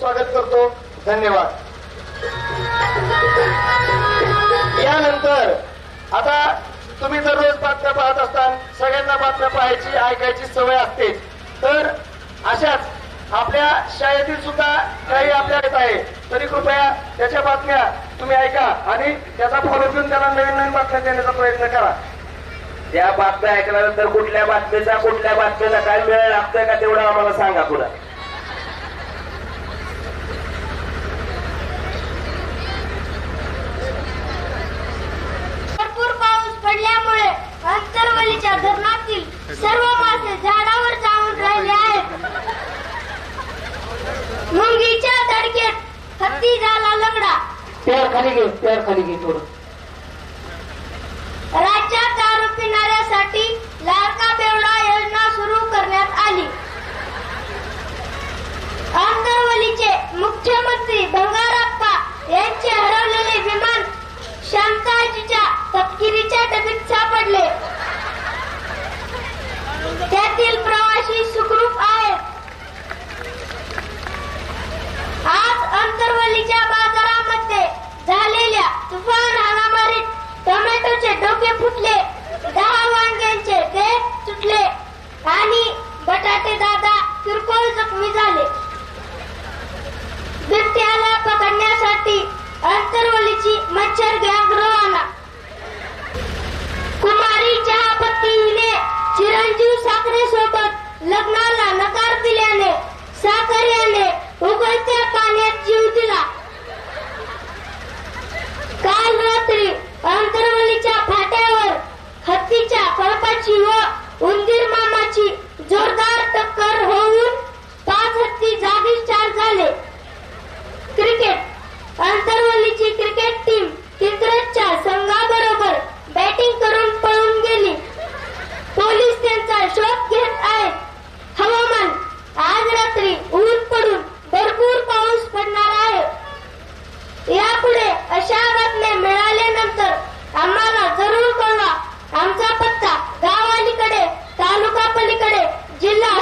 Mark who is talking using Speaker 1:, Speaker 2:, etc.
Speaker 1: स्वागत करतो. धन्यवाद. यानंतर आता तुम्ही जर रोज बातम्या पाहत असताल, सगळ्यांना बातम्या पाहायची ऐकायची सवय असते, तर अशाच आपल्या शाळेतील सुद्धा काही आपल्या येत आहे, तरी कृपया त्याच्या बातम्या तुम्ही ऐका आणि त्याचा फॉलो घेऊन त्याला नवीन नवीन बातम्या देण्याचा प्रयत्न करा.
Speaker 2: त्या बातम्या ऐकल्यानंतर कुठल्या बातमीचा काय वेळ लागतोय का तेवढं आम्हाला सांगा. पुढे
Speaker 3: भरपूर पाऊस पडल्यामुळे अंतरवलीच्या धरणातील सर्व मासे झाडावर जाऊन राहिले आहेत. मुंगीच्या धडकेत हत्ती झाला लंगडा.
Speaker 1: पेर खाली घे थोडं.
Speaker 3: राज्यात दारू पिणाऱ्यासाठी लाडका बेवडा योजना सुरू करण्यात आली. अंतरवलीचे मुख्यमंत्री बंगारप्पा यांचे हरवलेले विमान शांताजीच्या तपकिरीच्या डबीत सापडले. त्यातील प्रवासी सुखरूप आहेत. आज अंतरवलीच्या बाजारामध्ये झालेल्या तुफान हाणामारीत टोमॅटोचे डोके फुटले, 10 वांग्यांचे देठ तुटले आणि बटाटे दादा किरकोळ जखमी झाले. बिबट्याला पकडण्यासाठी अंतरवलीची मच्छर गँग रवाना. कुमारी चहापत्ती हिने चिरंजीव साखरे सोबत लग्नाला नकार दिल्याने साखरेने उकळत्या पाण्यात जीव दिला. काल रात्री अंतरवलीच्या फाट्यावर हत्तीच्या कळपाची व उंदीर मामाची जोरदार टक्कर होऊन 5 हत्ती जागीच ठार झाले. क्रिकेट अंतरवलीची क्रिकेट टीम किंद्रजच्या संघाबरोबर बॅटिंग करून पळून गेली. पोलीस त्यांचा शोध घेत आहेत. हवामान आज रात्री ऊन पडून भरपूर पाऊस पडणार आहे. यापुढे अशा बातम्या मिळाल्यानंतर आम्हाला जरूर कळवा. आमचा पत्ता गाव अलीकडे, तालुका पलीकडे, जिल्हा